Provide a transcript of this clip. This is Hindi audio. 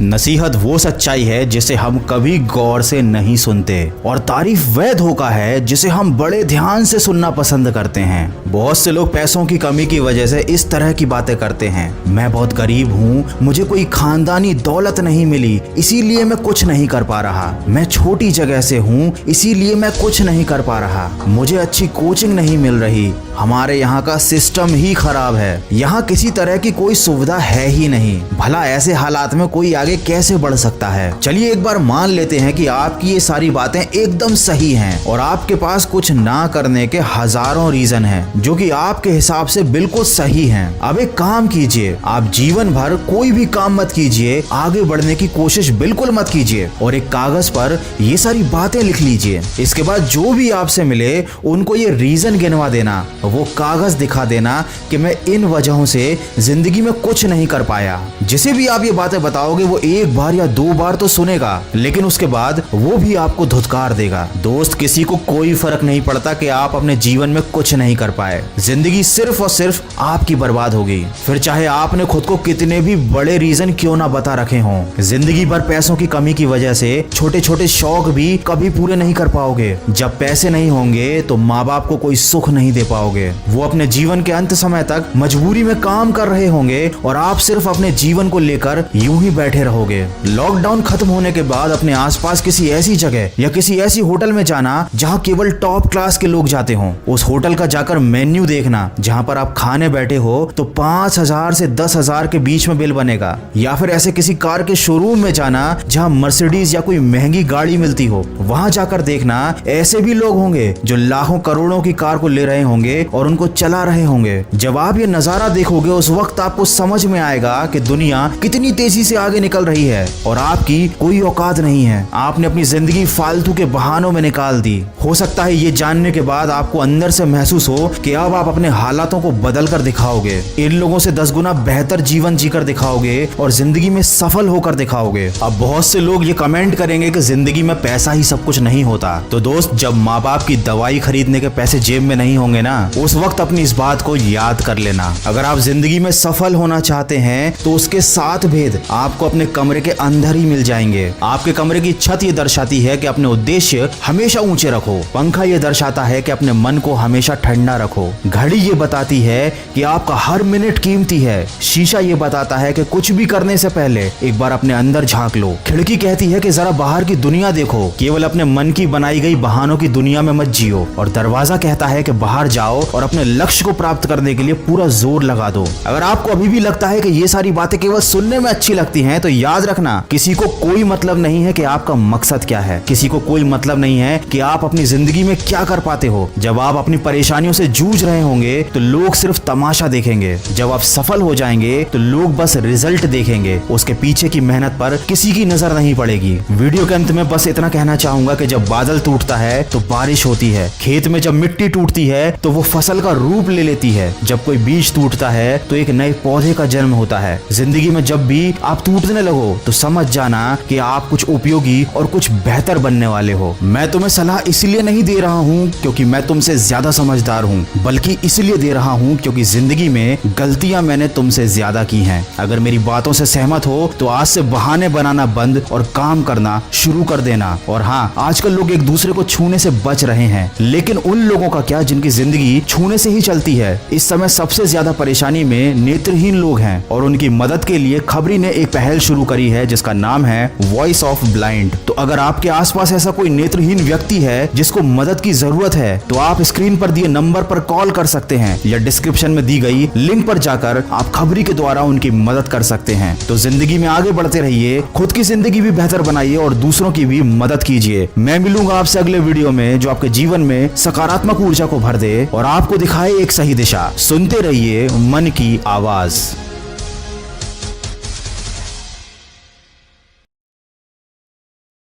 नसीहत वो सच्चाई है जिसे हम कभी गौर से नहीं सुनते, और तारीफ वह धोखा है जिसे हम बड़े ध्यान से सुनना पसंद करते हैं। बहुत से लोग पैसों की कमी की वजह से इस तरह की बातें करते हैं। मैं बहुत गरीब हूँ, मुझे कोई खानदानी दौलत नहीं मिली, इसीलिए मैं कुछ नहीं कर पा रहा। मैं छोटी जगह से हूँ, इसीलिए मैं कुछ नहीं कर पा रहा। मुझे अच्छी कोचिंग नहीं मिल रही, हमारे यहाँ का सिस्टम ही खराब है, यहाँ किसी तरह की कोई सुविधा है ही नहीं। भला ऐसे हालात में कोई आगे कैसे बढ़ सकता है? चलिए एक बार मान लेते हैं कि आपकी ये सारी बातें एकदम सही हैं और आपके पास कुछ ना करने के हजारों रीजन हैं जो कि आपके हिसाब से बिल्कुल सही हैं। अब एक काम कीजिए, आप जीवन भर कोई भी काम मत कीजिए, आगे बढ़ने की कोशिश बिल्कुल मत कीजिए और एक कागज पर ये सारी बातें लिख लीजिए। इसके बाद जो भी आपसे मिले उनको ये रीजन गिनवा देना, वो कागज दिखा देना कि मैं इन वजहों से जिंदगी में कुछ नहीं कर पाया। जिसे भी आप ये बातें बताओगे वो एक बार या दो बार तो सुनेगा, लेकिन उसके बाद वो भी आपको धुतकार देगा। दोस्त, किसी को कोई फर्क नहीं पड़ता कि आप अपने जीवन में कुछ नहीं कर पाए। जिंदगी सिर्फ और सिर्फ आपकी बर्बाद होगी, फिर चाहे आपने खुद को कितने भी बड़े रीजन क्यों ना बता रखे हों। जिंदगी भर पैसों की कमी की वजह से छोटे छोटे शौक भी कभी पूरे नहीं कर पाओगे। जब पैसे नहीं होंगे तो माँ बाप को कोई सुख नहीं दे पाओगे। वो अपने जीवन के अंत समय तक मजबूरी में काम कर रहे होंगे और आप सिर्फ अपने जीवन को लेकर यूं ही बैठे रहोगे। लॉकडाउन खत्म होने के बाद अपने आसपास किसी ऐसी जगह या किसी ऐसी होटल में जाना जहां केवल टॉप क्लास के लोग जाते हों। उस होटल का जाकर मेन्यू देखना, जहां पर आप खाने बैठे हो तो 5,000 से 10,000 के बीच में बिल बनेगा। या फिर ऐसे किसी कार के शोरूम में जाना जहां मर्सिडीज या कोई महंगी गाड़ी मिलती हो। वहां जाकर देखना ऐसे भी लोग होंगे जो लाखों करोड़ों की कार को ले रहे होंगे और उनको चला रहे होंगे। जब आप ये नजारा देखोगे उस वक्त आपको समझ में आएगा कि दुनिया कितनी तेजी से आगे निकल रही है और आपकी कोई औकात नहीं है। आपने अपनी जिंदगी फालतू के बहानों में निकाल दी। हो सकता है ये जानने के बाद आपको अंदर से महसूस हो कि अब आप अपने हालातों को बदल कर दिखाओगे, इन लोगों से 10 गुना बेहतर जीवन जीकर दिखाओगे और जिंदगी में सफल होकर दिखाओगे। अब बहुत से लोग ये कमेंट करेंगे कि जिंदगी में पैसा ही सब कुछ नहीं होता। तो दोस्त, जब माँ बाप की दवाई खरीदने के पैसे जेब में नहीं होंगे ना, उस वक्त अपनी इस बात को याद कर लेना। अगर आप जिंदगी में सफल होना चाहते हैं तो उसके 7 भेद आपको अपने कमरे के अंदर ही मिल जाएंगे। आपके कमरे की छत ये दर्शाती है कि अपने उद्देश्य हमेशा ऊंचे रखो। पंखा ये दर्शाता है कि अपने मन को हमेशा ठंडा रखो। घड़ी ये बताती है कि आपका हर मिनट कीमती है। शीशा ये बताता है कि कुछ भी करने से पहले एक बार अपने अंदर झांक लो। खिड़की कहती है कि जरा बाहर की दुनिया देखो, केवल अपने मन की बनाई गई बहानों की दुनिया में मत जियो। और दरवाजा कहता है कि बाहर जाओ और अपने लक्ष्य को प्राप्त करने के लिए पूरा जोर लगा दो। अगर आपको अभी भी लगता है कि ये सारी बातें केवल सुनने में अच्छी लगती हैं, तो याद रखना, किसी को कोई मतलब नहीं है कि आपका मकसद क्या है। किसी को कोई मतलब नहीं है कि आप अपनी जिंदगी में क्या कर पाते हो। जब आप अपनी परेशानियों से जूझ रहे होंगे तो लोग सिर्फ तमाशा देखेंगे। जब आप सफल हो जाएंगे तो लोग बस रिजल्ट देखेंगे, उसके पीछे की मेहनत पर किसी की नजर नहीं पड़ेगी। वीडियो के अंत में बस इतना कहना चाहूंगा कि जब बादल टूटता है तो बारिश होती है। खेत में जब मिट्टी टूटती है तो वो फसल का रूप ले लेती है। जब कोई बीज टूटता है तो एक नए पौधे का जन्म होता है। जिंदगी में जब भी आप टूटने लगो तो समझ जाना कि आप कुछ उपयोगी और कुछ बेहतर बनने वाले हो। मैं तुम्हें सलाह इसलिए नहीं दे रहा हूँ क्योंकि मैं तुमसे ज्यादा समझदार हूँ, बल्कि इसलिए दे रहा हूँ क्योंकि जिंदगी में गलतियां मैंने तुमसे ज्यादा की हैं। अगर मेरी बातों से सहमत हो तो आज से बहाने बनाना बंद और काम करना शुरू कर देना। और हाँ, आजकल लोग एक दूसरे को छूने से बच रहे हैं, लेकिन उन लोगों का क्या जिनकी जिंदगी छूने से ही चलती है? इस समय सबसे ज्यादा परेशानी में नेत्रहीन लोग हैं और उनकी मदद के लिए खबरी ने एक पहल शुरू करी है जिसका नाम है वॉइस ऑफ ब्लाइंड। तो अगर आपके आसपास ऐसा कोई नेत्रहीन व्यक्ति है जिसको मदद की जरूरत है तो आप स्क्रीन पर दिए नंबर पर कॉल कर सकते हैं या डिस्क्रिप्शन में दी गई लिंक पर जाकर आप खबरी के द्वारा उनकी मदद कर सकते हैं। तो जिंदगी में आगे बढ़ते रहिए, खुद की जिंदगी भी बेहतर बनाइए और दूसरों की भी मदद कीजिए। मैं मिलूंगा आपसे अगले वीडियो में जो आपके जीवन में सकारात्मक ऊर्जा को भर दे और आपको दिखाए एक सही दिशा। सुनते रहिए मन की आवाज।